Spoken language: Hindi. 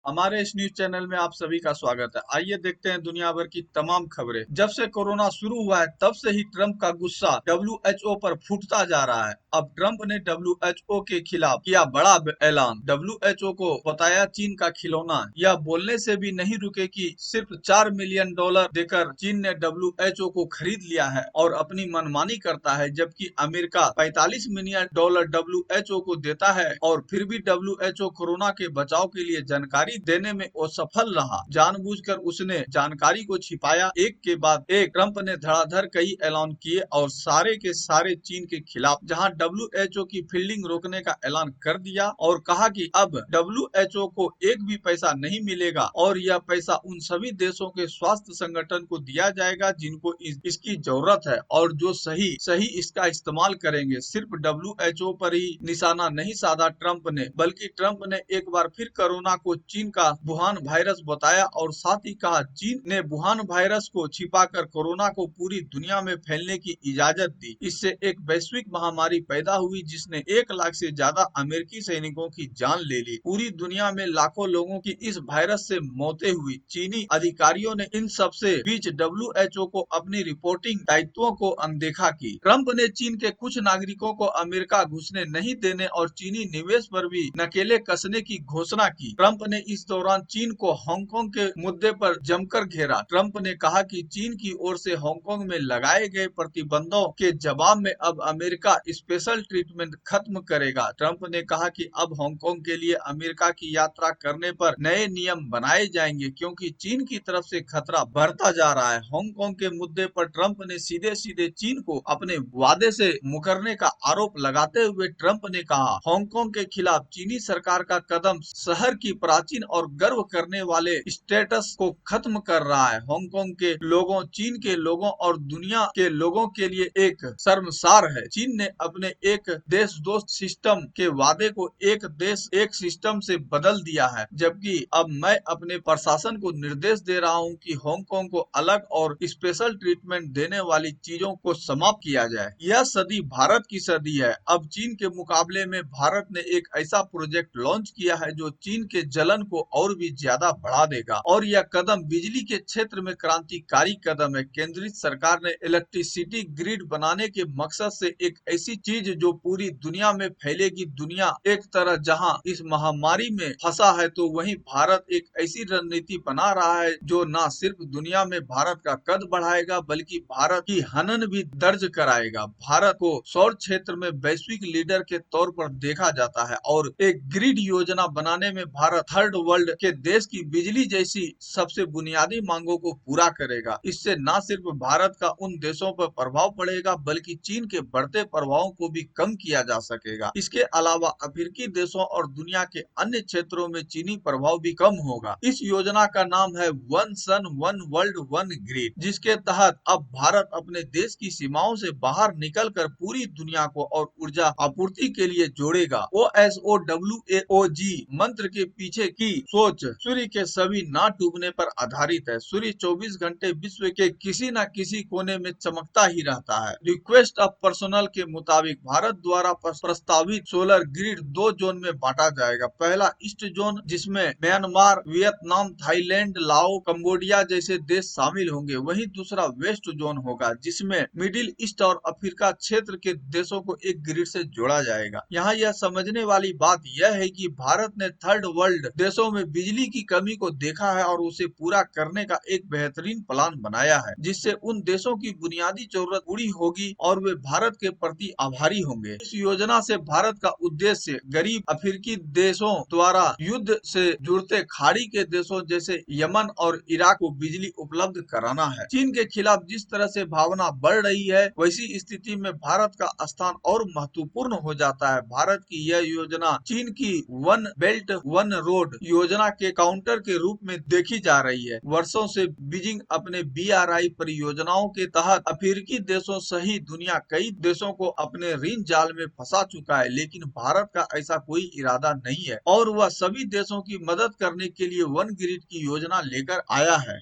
हमारे इस न्यूज चैनल में आप सभी का स्वागत है। आइए देखते हैं दुनिया भर की तमाम खबरें। जब से कोरोना शुरू हुआ है तब से ही ट्रंप का गुस्सा डब्ल्यूएचओ पर फूटता जा रहा है। अब ट्रंप ने डब्ल्यूएचओ के खिलाफ किया बड़ा ऐलान। डब्ल्यूएचओ को बताया चीन का खिलौना। यह बोलने से भी नहीं रुके कि सिर्फ $4 मिलियन देकर चीन ने डब्ल्यूएचओ को खरीद लिया है और अपनी मनमानी करता है, जबकि अमेरिका $45 मिलियन डब्ल्यूएचओ को देता है और फिर भी डब्ल्यूएचओ कोरोना के बचाव के लिए जानकारी देने में असफल रहा। जानबूझकर उसने जानकारी को छिपाया। एक के बाद एक ट्रंप ने धड़ाधड़ कई ऐलान किए और सारे के सारे चीन के खिलाफ, जहां डब्ल्यूएचओ की फील्डिंग रोकने का ऐलान कर दिया और कहा कि अब डब्ल्यूएचओ को एक भी पैसा नहीं मिलेगा और यह पैसा उन सभी देशों के स्वास्थ्य संगठन को दिया जाएगा जिनको इसकी जरूरत है और जो सही सही इसका इस्तेमाल करेंगे। सिर्फ डब्ल्यूएचओ पर ही निशाना नहीं साधा ट्रंप ने, बल्कि ट्रंप ने एक बार फिर कोरोना को चीन का वुहान वायरस बताया और साथ ही कहा चीन ने वुहान वायरस को छिपाकर कोरोना को पूरी दुनिया में फैलने की इजाजत दी। इससे एक वैश्विक महामारी पैदा हुई जिसने 1 लाख से ज्यादा अमेरिकी सैनिकों की जान ले ली। पूरी दुनिया में लाखों लोगों की इस वायरस से मौतें हुई। चीनी अधिकारियों ने इन सब से बीच डब्ल्यूएचओ को अपनी रिपोर्टिंग दायित्वों को अनदेखा की। ट्रंप ने चीन के कुछ नागरिकों को अमेरिका घुसने नहीं देने और चीनी निवेश पर भी नकेले कसने की घोषणा की। ट्रंप ने इस दौरान चीन को हांगकांग के मुद्दे पर जमकर घेरा। ट्रंप ने कहा कि चीन की ओर से हांगकांग में लगाए गए प्रतिबंधों के जवाब में अब अमेरिका स्पेशल ट्रीटमेंट खत्म करेगा। ट्रंप ने कहा कि अब हांगकांग के लिए अमेरिका की यात्रा करने पर नए नियम बनाए जाएंगे क्योंकि चीन की तरफ से खतरा बढ़ता जा रहा है। हांगकांग के मुद्दे पर ट्रंप ने सीधे सीधे चीन को अपने वादे से मुकरने का आरोप लगाते हुए ट्रंप ने कहा हांगकांग के खिलाफ चीनी सरकार का कदम शहर की प्राचीन और गर्व करने वाले स्टेटस को खत्म कर रहा है। हांगकांग के लोगों, चीन के लोगों और दुनिया के लोगों के लिए एक शर्मसार है। चीन ने अपने एक देश दो सिस्टम के वादे को एक देश एक सिस्टम से बदल दिया है, जबकि अब मैं अपने प्रशासन को निर्देश दे रहा हूं कि हांगकांग को अलग और स्पेशल ट्रीटमेंट देने वाली चीजों को समाप्त किया जाए। यह सदी भारत की सदी है। अब चीन के मुकाबले में भारत ने एक ऐसा प्रोजेक्ट लॉन्च किया है जो चीन के जलन को और भी ज्यादा बढ़ा देगा और यह कदम बिजली के क्षेत्र में क्रांतिकारी कदम है। केंद्रीय सरकार ने इलेक्ट्रिसिटी ग्रिड बनाने के मकसद से एक ऐसी चीज जो पूरी दुनिया में फैलेगी। दुनिया एक तरह जहां इस महामारी में फंसा है तो वहीं भारत एक ऐसी रणनीति बना रहा है जो न सिर्फ दुनिया में भारत का कद बढ़ाएगा बल्कि भारत की हनन भी दर्ज कराएगा। भारत को सौर क्षेत्र में वैश्विक लीडर के तौर पर देखा जाता है और एक ग्रिड योजना बनाने में भारत थर्ड वर्ल्ड के देश की बिजली जैसी सबसे बुनियादी मांगों को पूरा करेगा। इससे न सिर्फ भारत का उन देशों पर प्रभाव पड़ेगा बल्कि चीन के बढ़ते प्रभावों को भी कम किया जा सकेगा। इसके अलावा अफ्रीकी देशों और दुनिया के अन्य क्षेत्रों में चीनी प्रभाव भी कम होगा। इस योजना का नाम है one sun one world one grid, जिसके तहत अब भारत अपने देश की सीमाओं से बाहर निकलकर पूरी दुनिया को और ऊर्जा आपूर्ति के लिए जोड़ेगा। OSOWAOG मंत्र के पीछे की सोच सूर्य के सभी ना डूबने पर आधारित है। सूर्य 24 घंटे विश्व के किसी न किसी कोने में चमकता ही रहता है। रिक्वेस्ट ऑफ पर्सनल के मुताबिक भारत द्वारा प्रस्तावित सोलर ग्रिड 2 जोन में बांटा जाएगा। पहला ईस्ट जोन जिसमें म्यांमार, वियतनाम, थाईलैंड, लाओ, कंबोडिया जैसे देश शामिल होंगे। वहीं दूसरा वेस्ट जोन होगा जिसमें मिडिल ईस्ट और अफ्रीका क्षेत्र के देशों को एक ग्रिड से जोड़ा जाएगा। यहाँ यह समझने वाली बात यह है कि भारत ने थर्ड वर्ल्ड देशों में बिजली की कमी को देखा है और उसे पूरा करने का एक बेहतरीन प्लान बनाया है जिससे उन देशों की बुनियादी जरूरत पूरी होगी और वे भारत के प्रति आभारी होंगे। इस योजना से भारत का उद्देश्य गरीब अफ्रीकी देशों द्वारा युद्ध से जुड़ते खाड़ी के देशों जैसे यमन और इराक को बिजली उपलब्ध कराना है। चीन के खिलाफ जिस तरह से भावना बढ़ रही है वैसी स्थिति में भारत का स्थान और महत्वपूर्ण हो जाता है। भारत की यह योजना चीन की वन बेल्ट वन रोड योजना के काउंटर के रूप में देखी जा रही है। वर्षों से बीजिंग अपने BRI परियोजनाओं के तहत अफ्रीकी देशों सहित दुनिया कई देशों को अपने ऋण जाल में फंसा चुका है, लेकिन भारत का ऐसा कोई इरादा नहीं है और वह सभी देशों की मदद करने के लिए वन ग्रिड की योजना लेकर आया है।